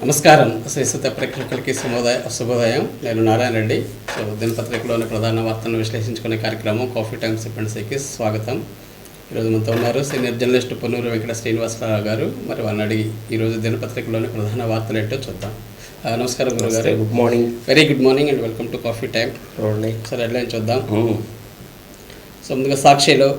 నమస్కారం శ్రీసుత ప్రేక్షకులకి శుభోదయం. నేను నారాయణ రెడ్డి. సో దినపత్రికలోని ప్రధాన వార్తలను విశ్లేషించుకునే కార్యక్రమం కాఫీ టైమ్ సిప్ అండ్ సీకి స్వాగతం. ఈరోజు మనతో ఉన్నారు సీనియర్ జర్నలిస్ట్ పొన్నూరు వెంకట శ్రీనివాసరావు గారు. మరి వాళ్ళని అడిగి ఈరోజు దినపత్రికలోని ప్రధాన వార్తలు ఏంటో చూద్దాం. నమస్కారం గురుగారు. Good morning. Very good morning and welcome to coffee time. సరే హెడ్లైన్ చూద్దాం. సో ముందుగా సాక్షిలో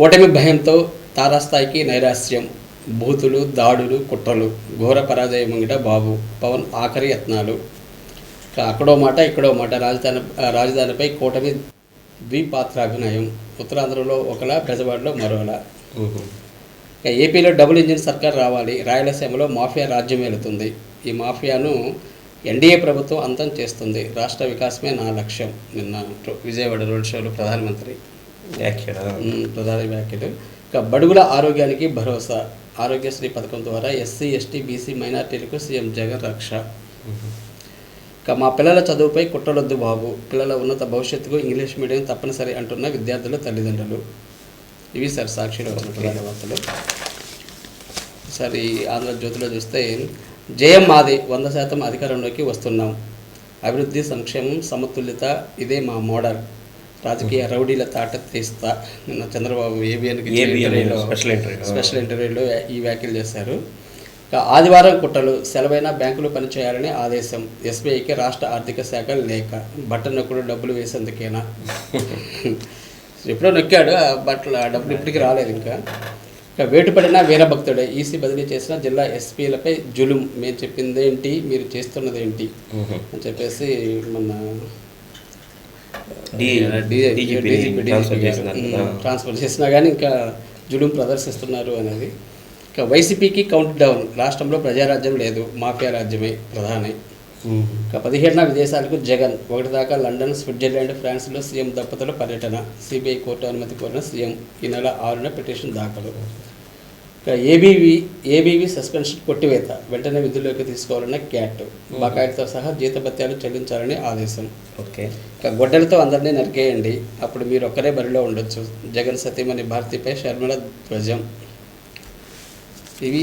ఓటమి భయంతో తారాస్థాయికి నైరాశ్యం, బూతులు, దాడులు, కుట్రలు, ఘోర పరాజయం ముంగిట బాబు, పవన్ ఆఖరి యత్నాలు. అక్కడో మాట ఇక్కడో మాట, రాజధానిపై కూటమి ద్విపాత్రాభినయం. ఉత్తరాంధ్రలో ఒకలా, బెజవాడలో మరోలా. ఏపీలో డబుల్ ఇంజిన్ సర్కార్ రావాలి, రాయలసీమలో మాఫియా రాజ్యం వెళుతుంది. ఈ మాఫియాను ఎన్డీఏ ప్రభుత్వం అంతం చేస్తుంది, రాష్ట్ర వికాసమే నా లక్ష్యం. నిన్న విజయవాడ రోడ్ షోలో ప్రధాని వ్యాఖ్యలు. ఇక బడుగుల ఆరోగ్యానికి భరోసా, ఆరోగ్యశ్రీ పథకం ద్వారా ఎస్సీ, ఎస్టీ, బీసీ మైనార్టీలకు సీఎం జగన్ రక్ష. ఇక మా పిల్లల చదువుపై కుట్రలొద్దు బాబు, పిల్లల ఉన్నత భవిష్యత్తుకు ఇంగ్లీష్ మీడియం తప్పనిసరి అంటున్న విద్యార్థుల తల్లిదండ్రులు. ఇవి సార్ సాక్షిలో వచ్చిన ప్రధాన వార్తలు. సార్ ఈ ఆంధ్రజ్యోతిలో చూస్తే జయం మాది, 100% అధికారంలోకి వస్తున్నాం, అభివృద్ధి, సంక్షేమం, సమతుల్యత ఇదే మా మోడల్, రాజకీయ రౌడీల తాట తీస్తా. నిన్న చంద్రబాబు ఏబిఎన్కి స్పెషల్ ఇంటర్వ్యూలో ఈ వ్యాఖ్యలు చేశారు. ఆదివారం కుట్రలు, సెలవైన బ్యాంకులు పనిచేయాలని ఆదేశం, ఎస్బీఐకి రాష్ట్ర ఆర్థిక శాఖ లేఖ, బట్టలు నొక్కుడు డబ్బులు వేసేందుకేనా. ఎప్పుడో నొక్కాడు, బట్టలు ఆ డబ్బులు ఇప్పటికీ రాలేదు. ఇంకా వేటుపడిన వీరభక్తుడే, ఈసీ బదిలీ చేసిన జిల్లా ఎస్పీలపై జులుం, మేము చెప్పిందేంటి మీరు చేస్తున్నదేంటి అని చెప్పేసి మొన్న ట్రాన్స్ఫర్ చేసినా కానీ ఇంకా జులుం ప్రదర్శిస్తున్నారు అనేది. ఇంకా వైసీపీకి కౌంట్ డౌన్, రాష్ట్రంలో ప్రజారాజ్యం లేదు, మాఫియా రాజ్యమే ప్రధాని. ఇంకా 17న విదేశాలకు జగన్, 1 దాకా లండన్, స్విట్జర్లాండ్, ఫ్రాన్స్లో సీఎం దంపతుల పర్యటన, సిబిఐ కోర్టు అనుమతి కోరిన సీఎం, ఈ నెల 6న పిటిషన్ దాఖలు. ఇక ఏబీవీ సస్పెన్షన్ కొట్టివేత, వెంటనే విధుల్లోకి తీసుకోవాలన్న క్యాట్, బకాయిలతో సహా జీతభత్యాలు చెల్లించాలని ఆదేశం. ఇక గొడ్డలతో అందరినీ నరికేయండి, అప్పుడు మీరు ఒక్కరే బరిలో ఉండొచ్చు, జగన్ సతీమణి భారతిపై షర్మిల ధ్వజం. ఇవి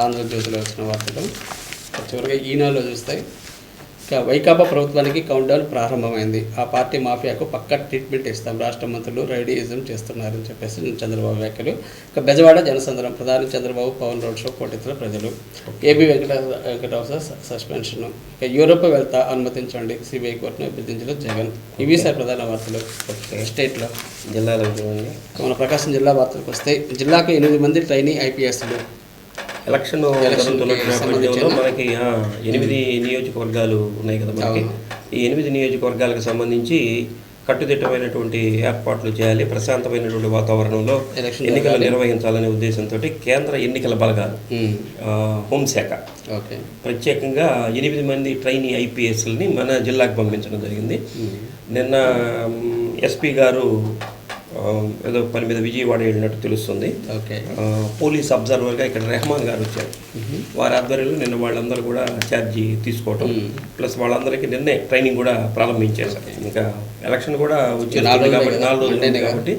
ఆంధ్రజ్యోతిలో వచ్చిన వార్తలు. చివరిగా ఈనాడులో చూస్తే ఇక వైకాపా ప్రభుత్వానికి కౌంట్డౌన్ ప్రారంభమైంది, ఆ పార్టీ మాఫియాకు పక్కా ట్రీట్మెంట్ ఇస్తాం, రాష్ట్ర మంత్రులు రైడీయిజం చేస్తున్నారని చెప్పేసి చంద్రబాబు వ్యాఖ్యలు. ఇక బెజవాడ జనసంద్రం, ప్రధాని చంద్రబాబు పవన్ రోడ్ షో, కోటితుల ప్రజలు. AB Venkatarao suspension. ఇక యూరోప్ వెళ్తా అనుమతించండి, సిబిఐ కోర్టును అభ్యర్థించిన జగన్. ఇవి సార్ ప్రధాన వార్తలు స్టేట్లో. జిల్లాలో మన ప్రకాశం జిల్లా వార్తలకు వస్తే జిల్లాకు 8 మంది ట్రైనీ ఐపీఎస్లు. ఎలక్షన్ నేపథ్యంలో మనకి 8 నియోజకవర్గాలు ఉన్నాయి కదా మనకి. ఈ 8 నియోజకవర్గాలకు సంబంధించి కట్టుదిట్టమైనటువంటి ఏర్పాట్లు చేయాలి, ప్రశాంతమైనటువంటి వాతావరణంలో ఎన్నికలు నిర్వహించాలనే ఉద్దేశంతో కేంద్ర ఎన్నికల బలగాలు, హోంశాఖ ప్రత్యేకంగా 8 మంది ట్రైనీ ఐపీఎస్లని మన జిల్లాకు పంపించడం జరిగింది. నిన్న ఎస్పీ గారు ఏదో పని మీద విజయవాడ వెళ్ళినట్టు తెలుస్తుంది. పోలీస్ అబ్జర్వర్గా ఇక్కడ రెహమాన్ గారు వచ్చారు. వారి ఆధ్వర్యంలో నిన్న వాళ్ళందరూ కూడా ఛార్జీ తీసుకోవటం, ప్లస్ వాళ్ళందరికీ నిన్నే ట్రైనింగ్ కూడా ప్రారంభించేశారు. ఇంకా ఎలక్షన్ కూడా వచ్చేది కాబట్టి 4 రోజులు కాబట్టి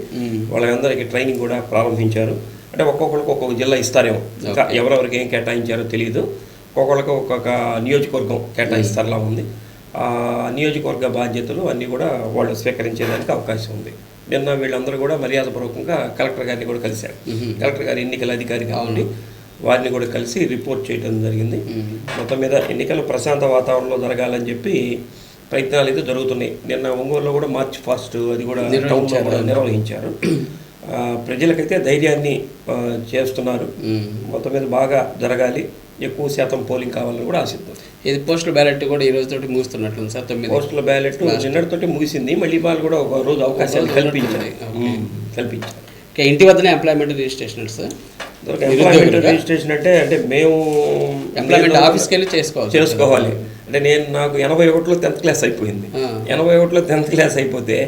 వాళ్ళందరికీ ట్రైనింగ్ కూడా ప్రారంభించారు. అంటే ఒక్కొక్కరికి ఒక్కొక్క జిల్లా ఇస్తారేమో, ఇంకా ఎవరెవరికి ఏం కేటాయించారో తెలియదు. ఒక్కొక్కరికి ఒక్కొక్క నియోజకవర్గం కేటాయిస్తారులా ఉంది. ఆ నియోజకవర్గ బాధ్యతలు అన్నీ కూడా వాళ్ళు స్వీకరించేదానికి అవకాశం ఉంది. నిన్న వీళ్ళందరూ కూడా మర్యాదపూర్వకంగా కలెక్టర్ గారిని కూడా కలిశారు. కలెక్టర్ గారు ఎన్నికల అధికారి కాబట్టి వారిని కూడా కలిసి రిపోర్ట్ చేయడం జరిగింది. మొత్తం మీద ఎన్నికలు ప్రశాంత వాతావరణంలో జరగాలని చెప్పి ప్రయత్నాలు అయితే జరుగుతున్నాయి. నిన్న ఒంగోలులో కూడా మార్చ్ ఫస్ట్ అది కూడా టౌన్లో కూడా నిర్వహించారు. ప్రజలకైతే ధైర్యాన్ని చేస్తున్నారు. మొత్తం మీద బాగా జరగాలి, ఎక్కువ శాతం పోలింగ్ కావాలని కూడా ఆశిద్దాం. ఇది పోస్టల్ బ్యాలెట్ కూడా ఈ రోజుతోటి ముగుస్తున్నట్లు సార్. 9 పోస్టల్ బ్యాలెట్ నిన్నటితోటి ముగిసింది. మళ్ళీ వాళ్ళు కూడా ఒక రోజు అవకాశాలు కల్పించారు. ఇంటి వద్దనే employment registration sir. Employment registration అంటే మేము ఎంప్లాయ్మెంట్ ఆఫీస్కి వెళ్ళి చేసుకోవాలి. అంటే నాకు 81లో 10th క్లాస్ అయిపోయింది. 81లో 10th క్లాస్ అయిపోతే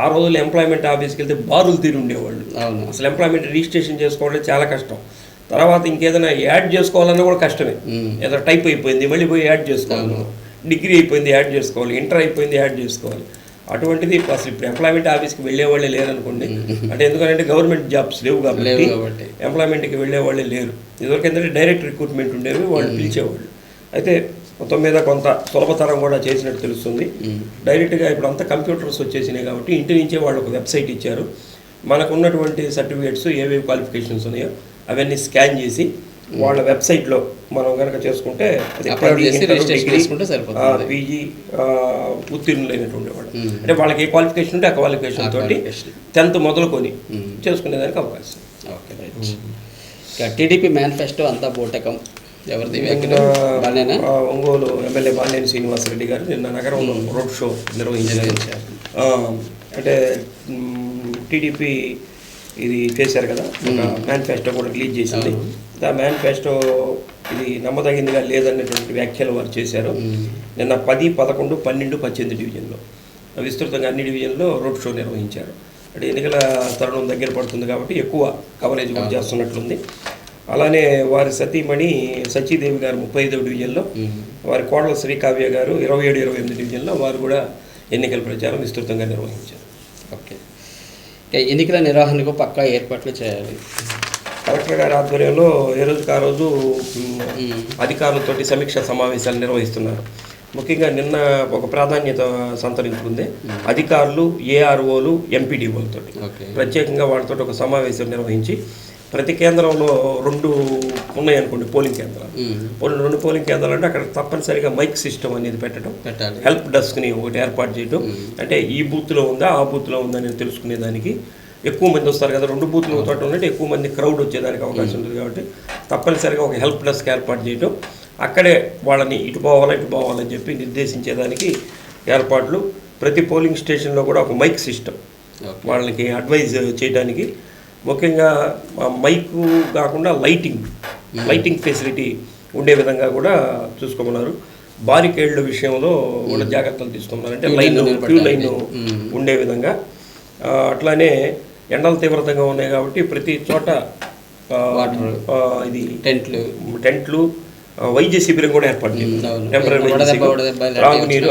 ఆ రోజుల్లో ఎంప్లాయ్మెంట్ ఆఫీస్కి వెళ్తే బారులు తీరు ఉండేవాళ్ళు. అసలు ఎంప్లాయ్మెంట్ రిజిస్ట్రేషన్ చేసుకోవడం చాలా కష్టం. తర్వాత ఇంకేదైనా యాడ్ చేసుకోవాలన్నా కూడా కష్టమే. ఏదో టైప్ అయిపోయింది మళ్ళీ పోయి యాడ్ చేసుకోవాలి, డిగ్రీ అయిపోయింది యాడ్ చేసుకోవాలి, ఇంటర్ అయిపోయింది యాడ్ చేసుకోవాలి. అటువంటిది అసలు ఇప్పుడు ఎంప్లాయ్మెంట్ ఆఫీస్కి వెళ్ళేవాళ్ళే లేరనుకోండి. అంటే ఎందుకంటే గవర్నమెంట్ జాబ్స్ లేవు కాబట్టి ఎంప్లాయ్మెంట్కి వెళ్ళేవాళ్ళే లేరు. ఇదివరకు ఏంటంటే డైరెక్ట్ రిక్రూట్మెంట్ ఉండేవి, వాళ్ళు పిలిచేవాళ్ళు. అయితే మొత్తం మీద కొంత సులభతరం కూడా చేసినట్టు తెలుస్తుంది. డైరెక్ట్గా ఇప్పుడు అంతా కంప్యూటర్స్ వచ్చేసినాయి కాబట్టి ఇంటి నుంచే వాళ్ళు ఒక వెబ్సైట్ ఇచ్చారు. మనకు ఉన్నటువంటి సర్టిఫికేట్స్ ఏవేవి క్వాలిఫికేషన్స్ ఉన్నాయో అవన్నీ స్కాన్ చేసి వాళ్ళ వెబ్సైట్లో మనం కనుక చేసుకుంటే అది పీజీ ఉత్తీర్ణులైనటువంటి వాళ్ళు, అంటే వాళ్ళకి ఏ క్వాలిఫికేషన్ ఉంటే ఆ క్వాలిఫికేషన్ తోటి 10th మొదలుకొని చేసుకునేదానికి అవకాశం. Okay right. టీడీపీ మేనిఫెస్టో అంతా బూటకం ఎవరిది? ఒంగోలు ఎమ్మెల్యే బాలినేని శ్రీనివాసరెడ్డి గారు నిన్న నగరంలో రోడ్ షో నిర్వహించారు. అంటే టీడీపీ ఇది చేశారు కదా, మేనిఫెస్టో కూడా రిలీజ్ చేసింది. ఆ మేనిఫెస్టో ఇది నమ్మదగిందిగా లేదనేటువంటి వ్యాఖ్యలు వారు చేశారు. నిన్న 10, 11, 12, 18 డివిజన్లో విస్తృతంగా అన్ని డివిజన్లో రోడ్ షో నిర్వహించారు. అంటే ఎన్నికల తరుణం దగ్గర పడుతుంది కాబట్టి ఎక్కువ కవరేజ్ కూడా చేస్తున్నట్లుంది. అలానే వారి సతీమణి సచీదేవి గారు 35వ డివిజన్లో, వారి కోడల శ్రీకావ్య గారు 27, 28 డివిజన్లో వారు కూడా ఎన్నికల ప్రచారం విస్తృతంగా నిర్వహించారు. ఓకే. ఎన్నికల నిర్వహణకు పక్కా ఏర్పాట్లు చేయాలి. కలెక్టర్ గారి ఆధ్వర్యంలో ఏ రోజుకి ఆ రోజు అధికారులతోటి సమీక్ష సమావేశాలు నిర్వహిస్తున్నారు. ముఖ్యంగా నిన్న ఒక ప్రాధాన్యత సంతరించుకుంది. అధికారులు, ఏఆర్ఓలు, ఎంపీడీఓలతో ప్రత్యేకంగా వాళ్ళతో ఒక సమావేశం నిర్వహించి ప్రతి కేంద్రంలో 2 ఉన్నాయనుకోండి పోలింగ్ కేంద్రాలు. 2 పోలింగ్ కేంద్రాలు అంటే అక్కడ తప్పనిసరిగా మైక్ సిస్టమ్ అనేది పెట్టడం, హెల్ప్ డెస్క్ని ఒకటి ఏర్పాటు చేయడం. అంటే ఈ బూత్లో ఉందా ఆ బూత్లో ఉందా అనేది తెలుసుకునేదానికి ఎక్కువ మంది వస్తారు కదా, 2 బూత్లు తోట ఉన్నట్టు ఎక్కువ మంది క్రౌడ్ వచ్చేదానికి అవకాశం ఉంటుంది కాబట్టి తప్పనిసరిగా ఒక హెల్ప్ డెస్క్ ఏర్పాటు చేయడం, అక్కడే వాళ్ళని ఇటు పోవాలని చెప్పి నిర్దేశించేదానికి ఏర్పాట్లు. ప్రతి పోలింగ్ స్టేషన్లో కూడా ఒక మైక్ సిస్టమ్ వాళ్ళకి అడ్వైజ్ చేయడానికి, ముఖ్యంగా మైకు కాకుండా లైటింగ్ ఫెసిలిటీ ఉండే విధంగా కూడా చూసుకోమన్నారు. బారికేడ్ల విషయంలో కూడా జాగ్రత్తలు తీసుకున్నారు. అంటే క్యూ లైన్ ఉండే విధంగా. అట్లానే ఎండలు తీవ్రతంగా ఉన్నాయి కాబట్టి ప్రతి చోట ఇది టెంట్లు, వైద్య శిబిరం కూడా ఏర్పాటు చేయాలి. త్రాగునీరు,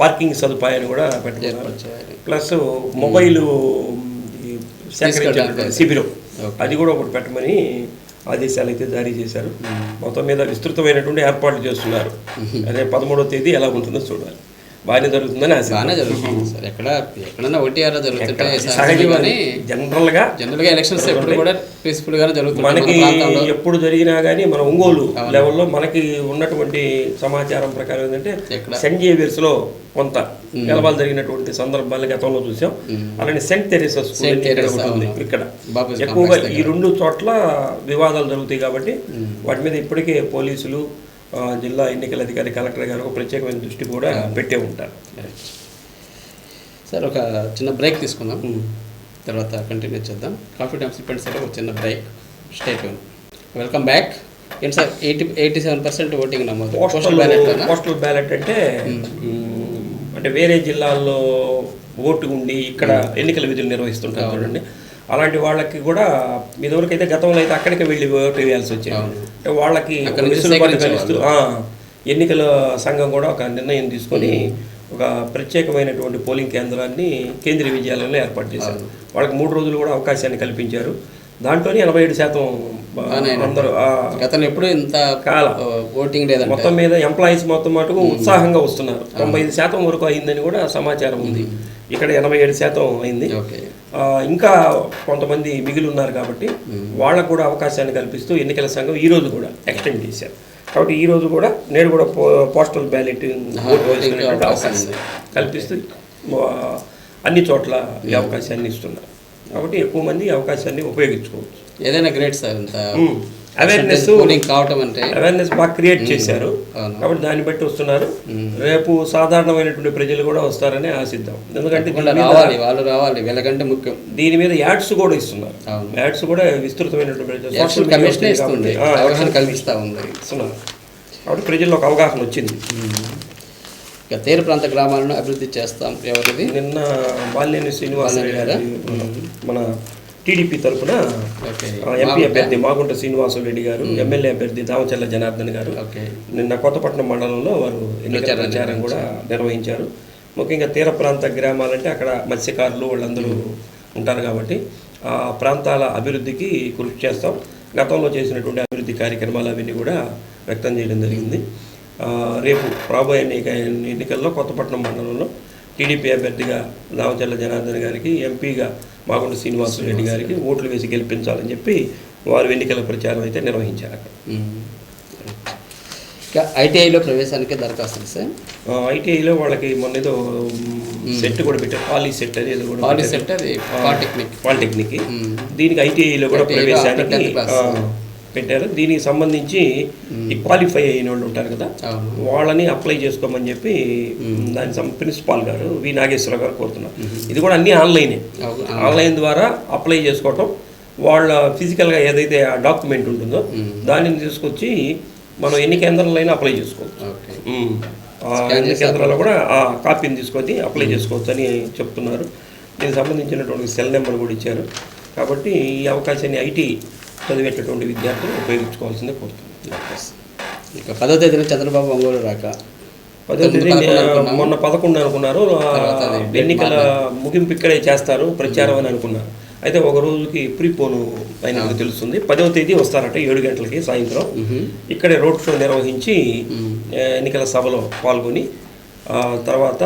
పార్కింగ్ సదుపాయాన్ని కూడా పెట్టుకున్నారు. ప్లస్ మొబైల్ సేకరించేటువంటి శిబిరం అది కూడా ఒకటి పెట్టమని ఆదేశాలు అయితే జారీ చేశారు. మొత్తం మీద విస్తృతమైనటువంటి ఏర్పాట్లు చేస్తున్నారు. అదే 13వ తేదీ ఎలా ఉంటుందో చూడాలి. బాగానే జరుగుతుందని బాగానే జరుగుతుంది సార్. ఎక్కడన్నా ఒకటి అలా జరుగుతుంటాయి. జనరల్గా ఎలక్షన్స్ ఎప్పుడు కూడా పీస్ఫుల్ గానే జరుగుతుంది. మనకి ఎప్పుడు జరిగినా కానీ మన ఒంగోలు లెవెల్లో మనకి ఉన్నటువంటి సమాచారం ప్రకారం ఏంటంటే సెయింట్ జేవియర్స్లో కొంత గెలవాలు జరిగినటువంటి సందర్భాలు గతంలో చూసాం. అలానే సెయింట్ తెరేసా స్కూల్ ఇక్కడ ఎక్కువగా ఈ 2 చోట్ల వివాదాలు జరుగుతాయి కాబట్టి వాటి మీద ఇప్పటికే పోలీసులు, జిల్లా ఎన్నికల అధికారి, కలెక్టర్ గారు ఒక ప్రత్యేకమైన దృష్టి కూడా పెట్టే ఉంటారు. సార్ ఒక చిన్న బ్రేక్ తీసుకుందాం, తర్వాత కంటిన్యూ చేద్దాం. కాఫీ టైమ్స్ ఇప్పటి సార్ ఒక చిన్న బ్రేక్. State welcome back. ఏంటి సార్ 87% ఓటింగ్ నమోదు. పోస్టల్ బ్యాలెట్ అంటే వేరే జిల్లాల్లో ఓటు ఉండి ఇక్కడ ఎన్నికల విధులు నిర్వహిస్తుంటారు చూడండి, అలాంటి వాళ్ళకి కూడా ఇదివరకు అయితే గతంలో అయితే అక్కడికి వెళ్ళి ఓటు వేయాల్సి వచ్చేది. అంటే వాళ్ళకి కలుస్తూ ఎన్నికల సంఘం కూడా ఒక నిర్ణయం తీసుకొని ఒక ప్రత్యేకమైనటువంటి పోలింగ్ కేంద్రాన్ని కేంద్రీయ విద్యాలయంలో ఏర్పాటు చేశారు. వాళ్ళకి 3 రోజులు కూడా అవకాశాన్ని కల్పించారు. దాంట్లోనే 87% అందరూ గతంలో ఎప్పుడు ఇంత కాలం ఓటింగ్ లేదు. మొత్తం మీద ఎంప్లాయీస్ మొత్తం మటుకు ఉత్సాహంగా వస్తున్నారు. 95% వరకు అయిందని కూడా సమాచారం ఉంది. ఇక్కడ 87% అయింది. ఇంకా కొంతమంది మిగిలి ఉన్నారు కాబట్టి వాళ్ళకు కూడా అవకాశాన్ని కల్పిస్తూ ఎన్నికల సంఘం ఈ రోజు కూడా ఎక్స్టెండ్ చేశారు. కాబట్టి ఈ రోజు కూడా నేడు కూడా పోస్టల్ బ్యాలెట్ అవకాశం కల్పిస్తూ అన్ని చోట్ల ఈ అవకాశాన్ని ఇస్తున్నారు. కాబట్టి ఎక్కువ మంది ఈ అవకాశాన్ని ఉపయోగించుకోవచ్చు. ఏదైనా గ్రేట్ సార్. అవేర్నెస్ బాగా క్రియేట్ చేశారు కాబట్టి దాన్ని బట్టి వస్తున్నారు. రేపు సాధారణమైనటువంటి ప్రజలు కూడా వస్తారని ఆశిద్దాం. ఎందుకంటే వాళ్ళు రావాలి, వీళ్ళకంటే ముఖ్యం. దీని మీద యాడ్స్ కూడా ఇస్తున్నారు. యాడ్స్ కూడా విస్తృతమైనటువంటి ఇస్తున్నారు కాబట్టి ప్రజల్లో ఒక అవగాహన వచ్చింది. తీర ప్రాంత గ్రామాలను అభివృద్ధి చేస్తాం. ఎవరిది? నిన్న బాలినేని శ్రీనివాసరెడ్డి గారు మన టీడీపీ తరఫున ఎంపీ అభ్యర్థి మాగుంట శ్రీనివాసరెడ్డి గారు, ఎమ్మెల్యే అభ్యర్థి దామచర్ల జనార్దన్ గారు నిన్న కొత్తపట్నం మండలంలో వారు ఎన్నికల ప్రచారం కూడా నిర్వహించారు. ముఖ్యంగా తీర ప్రాంత గ్రామాలంటే అక్కడ మత్స్యకారులు వాళ్ళందరూ ఉంటారు కాబట్టి ఆ ప్రాంతాల అభివృద్ధికి కృషి చేస్తాం. గతంలో చేసినటువంటి అభివృద్ధి కార్యక్రమాలు అవన్నీ కూడా వ్యక్తం చేయడం జరిగింది. రేపు రాబోయే ఎన్నికల్లో కొత్తపట్నం మండలంలో టీడీపీ అభ్యర్థిగా దామచర్ల జనార్దన్ గారికి, ఎంపీగా మాగుంట శ్రీనివాసరెడ్డి గారికి ఓట్లు వేసి గెలిపించాలని చెప్పి వారు ఎన్నికల ప్రచారం అయితే నిర్వహించారు అక్కడ. ఇంకా ఐటీఐలో ప్రవేశానికి దరఖాస్తులు సార్? ఐటీఐలో వాళ్ళకి మొన్న ఏదో సెట్ కూడా పెట్టారు, పాలీ సెట్ అది ఏదో కూడా పాలిటెక్నిక్. దీనికి ఐటీఐలో కూడా ప్రవేశానికి పెట్టారు. దీనికి సంబంధించి ఈ క్వాలిఫై అయిన వాళ్ళు ఉంటారు కదా, వాళ్ళని అప్లై చేసుకోమని చెప్పి దాని ప్రిన్సిపాల్ గారు వి నాగేశ్వరరావు గారు కోరుతున్నారు. ఇది కూడా అన్నీ ఆన్లైన్ ద్వారా అప్లై చేసుకోవటం, వాళ్ళ ఫిజికల్గా ఏదైతే ఆ డాక్యుమెంట్ ఉంటుందో దానిని తీసుకొచ్చి మనం ఎన్ని కేంద్రాల్లో అయినా అప్లై చేసుకోవచ్చు. ఎన్ని కేంద్రాల్లో కూడా ఆ కాపీని తీసుకొని అప్లై చేసుకోవచ్చు అని చెప్తున్నారు. దీనికి సంబంధించినటువంటి సెల్ నెంబర్ కూడా ఇచ్చారు. కాబట్టి ఈ అవకాశాన్ని ఐటీ చదివేటటువంటి విద్యార్థులు ఉపయోగించుకోవాల్సిందే కోరుతున్నారు. ఇక 10వ తేదీన చంద్రబాబు ఒంగోలు రాక, 10వ తేదీ మొన్న 11 అనుకున్నారు, ఎన్నికల ముగింపు ఇక్కడే చేస్తారు ప్రచారం అని అనుకున్నారు. అయితే ఒక రోజుకి ప్రీపోను అయినట్టు తెలుస్తుంది. 10వ తేదీ వస్తారట 7 గంటలకి సాయంత్రం. ఇక్కడే రోడ్ షో నిర్వహించి ఎన్నికల సభలో పాల్గొని తర్వాత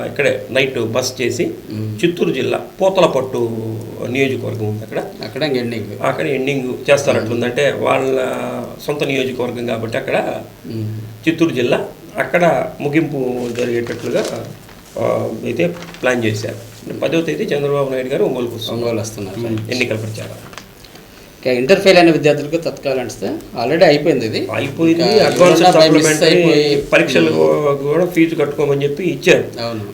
ఇక్కడే నైట్ బస్ చేసి చిత్తూరు జిల్లా పూతలపట్టు నియోజకవర్గం ఉంది, అక్కడ ఎండింగ్ చేస్తారట్లుంది. అంటే వాళ్ళ సొంత నియోజకవర్గం కాబట్టి అక్కడ చిత్తూరు జిల్లా అక్కడ ముగింపు జరిగేటట్లుగా అయితే ప్లాన్ చేశారు. 10వ తేదీ చంద్రబాబు నాయుడు గారు ఒంగోలు వస్తున్నారు ఎన్నికల ప్రచారం. ఇంటర్ ఫెయిల్ అయిన విద్యార్థులకు తత్కాలం అంటే ఆల్రెడీ అయిపోయింది, ఇది అయిపోయింది. అడ్వాన్స్ సప్లిమెంటరీ పరీక్షలు కూడా ఫీజు కట్టుకోమని చెప్పి ఇచ్చారు.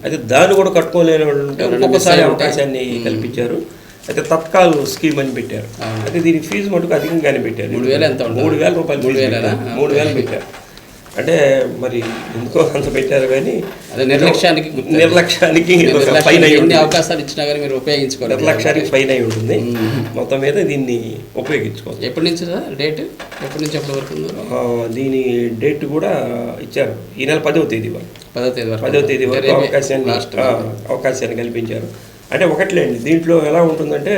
అయితే దాన్ని కూడా కట్టుకోలేని వాళ్ళు ఒక్కొక్కసారి అవకాశాన్ని కల్పించారు. అయితే తత్కాల్ స్కీమ్ అని పెట్టారు. అయితే దీని ఫీజు మటుకు అధికంగానే పెట్టారు. 3,000 రూపాయలు 3,000 పెట్టారు. అంటే మరి ఎందుకో అంత పెట్టారు, కానీ అదే నిర్లక్ష్యానికి ఫైన్ అయి ఉంటుంది. అవకాశాలు ఇచ్చినా కానీ మీరు ఉపయోగించుకోవాలి, నిర్లక్ష్యానికి ఫైన్ అయి ఉంటుంది. మొత్తం మీద దీన్ని ఉపయోగించుకోవచ్చు. ఎప్పటి నుంచి డేట్, ఎప్పటి నుంచి ఎప్పటి వరకు? దీని డేట్ కూడా ఇచ్చారు, ఈ నెల 10వ తేదీ వరకు. 10వ తేదీ వరకు అవకాశాన్ని కల్పించారు. అంటే ఒకట్లేండి, దీంట్లో ఎలా ఉంటుందంటే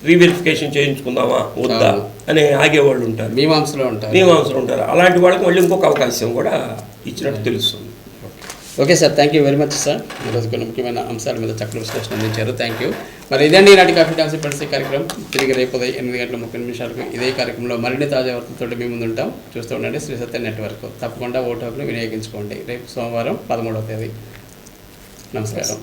రీవెరిఫికేషన్ చేయించుకుందామా వద్దా అని ఆగేవాళ్ళు ఉంటారు, మీమాంసలో ఉంటారు. అలాంటి వాళ్ళకి మళ్ళీ ఇంకొక అవకాశం కూడా ఇచ్చినట్టు తెలుస్తుంది. Okay sir, thank you very much sir. ఈరోజు కొన్ని ముఖ్యమైన అంశాల మీద చక్కటి విశ్లేషణ అందించారు. Thank you. మరి ఇదండి ఈనాటి కాఫీ టాక్సీ పరిస్థితి కార్యక్రమం. తిరిగి రేపు 8:30 ఇదే కార్యక్రమంలో మరిన్ని తాజా వార్తలతో మీ ముందు ఉంటాం. చూస్తూ ఉండండి శ్రీ సత్య నెట్వర్క్. తప్పకుండా ఓటు హక్కును వినియోగించుకోండి. రేపు సోమవారం 13వ తేదీ. నమస్కారం.